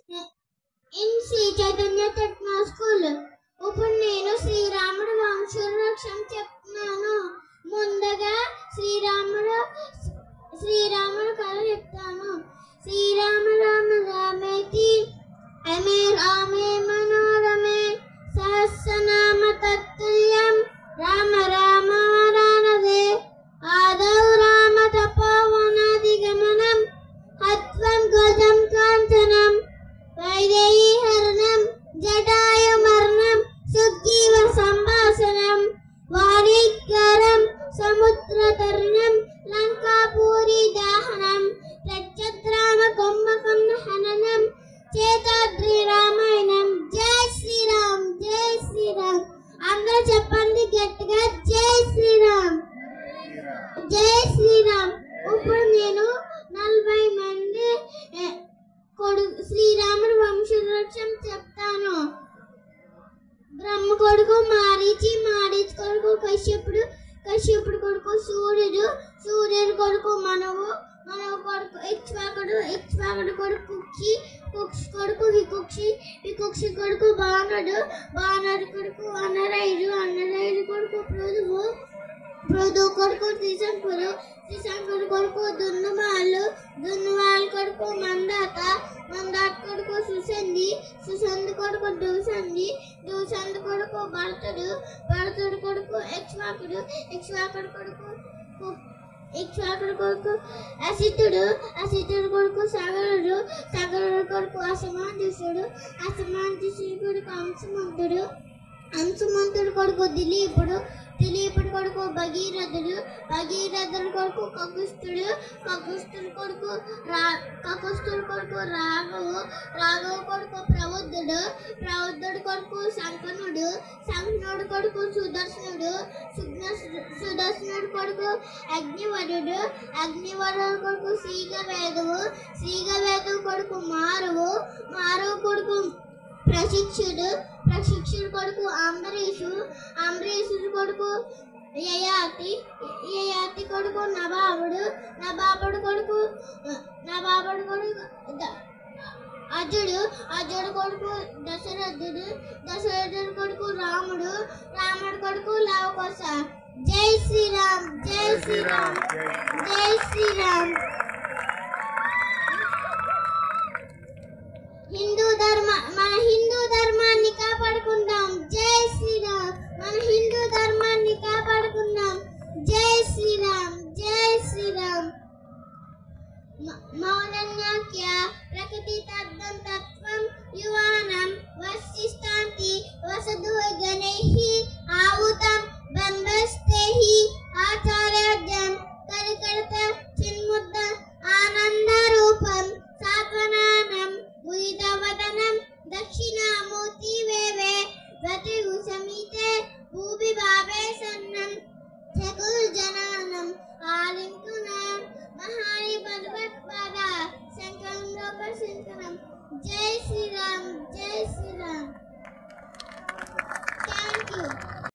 In Sri Chaitanya techno school. ఇప్పుడు నేను శ్రీరాముడు వంశవృక్షం చెప్తున్నాను. ముందుగా శ్రీరాముడు కథ చెప్తాను. శ్రీరామ రామ రామేతి అమే రామే మనోరమే సహస్రనామ తత్తుల్యం రామ రామ వరానదే ఆదౌ రామ తపోవనాదిగమనం హత్వం గజం కాంచనం వైదేహీ హరణం జటాయుమర్ణం సుగ్రీవ సంభాషణం వారీకరం సముద్రతరణం లంకాపూరి దాహనం ప్రత్యద్రామ కుంభకర్ణ హననం చేతాద్రి రామాయణం. జై శ్రీరామ్, జై శ్రీరామ్. అందరూ చెప్పండి గట్టిగా, జై శ్రీరామ్, జై శ్రీరామ్. ఇప్పుడు నేను 40 మంది శ్రీరాముడు వంశవృక్షం చెప్తాను. బ్రహ్మ కొడుకు మారీచి, మారీచి కొడుకు కశ్యపుడు, కశ్యపుడు కొడుకు సూర్యుడు, సూర్యుడు కొడుకు మనవు, మనవు కొడుకు ఇక్ష్వాకుడు, ఇక్ష్వాకుడు కొడుకు కుక్షి, కుక్షి కొడుకు వికుక్షి, వికుక్షి కొడుకు బాణుడు, బాణుడు కొడుకు అనరాయుడు, అనరాయుడు కొడుకు పృథువు, పృథువు కొడుకు త్రిశంకుడు, త్రిశంకుడు కొడుకు దున్నుమాలు, దున్నుమాలు కొడుకు మందాత, మందాత కొడుకు సుసంధి, సుసంధి కొడుకు దూసంధి, దూసంధి కొడుకు భరతుడు, భరతుడు కొడుకు ఇక్ష్వాకుడు, ఇక్ష్వాకుడు కొడుకు ఇక్ష్వాకుడు కొడుకు అసితుడు, అసితుడు కొడుకు సగరుడు, సగరుడు కొడుకు అసమంజసుడు, అసమంజసుడు కొడుకు అంశమంతుడు, అంశమంతుడు కొడుకు దిలీపుడు, దిలీపుడు కొడుకు భగీరథుడు, భగీరథుడు కొడుకు కకుస్తుడు, కకుస్తుడు కొడుకు కకుస్తుడు కొడుకు రాఘవు, రాఘవు కొడుకు ప్రబుద్ధుడు, ప్రబుద్ధుడు కొడుకు శంకనుడు, శంకనుడు కొడుకు సుదర్శనుడు, సుదర్శనుడు కొడుకు అగ్నివరుడు, అగ్నివరుడు కొడుకు శ్రీగవేదువు, శ్రీగవేదువు కొడుకు మారువు, మారువు కొడుకు ప్రశిక్షుడు, ప్రశిక్షుడు కొడుకు అంబరీషు, అంబరీషుడు కొడుకు యయాతి, యయాతి కొడుకు నవాబుడు, నవాబుడు కొడుకు అజుడు, అజుడు కొడుకు దశరథుడు, దశరథుడు కొడుకు రాముడు, రాముడు కొడుకు లవకుశ. జై శ్రీరామ్, జై శ్రీరామ్, జై శ్రీరామ్. మన హిందూ ధర్మాన్ని కాపాడుకుందాం. జై శ్రీరామ్. మన హిందూ ధర్మాన్ని కాపాడుకుందాం. జై శ్రీరామ్, జై శ్రీరామ్. మౌనన్యాఖ్య ప్రకృతి తద్దం తత్వం యువానం వశిష్టాంతి వసదు గణైః ఆవుతం బంబస్తేహి ఆచార్యజం కరికర్త చిన్ముద్ద ఆనంద రూపం సాత్వనానం ఉదితవదనం దక్షిణామూర్తి వేవే వతిగు సమీతే భూమి భావే సన్నం జనానం ఆలింకునం మహాని పర్వత్పాద శంకరం లోక శంకరం. జై శ్రీ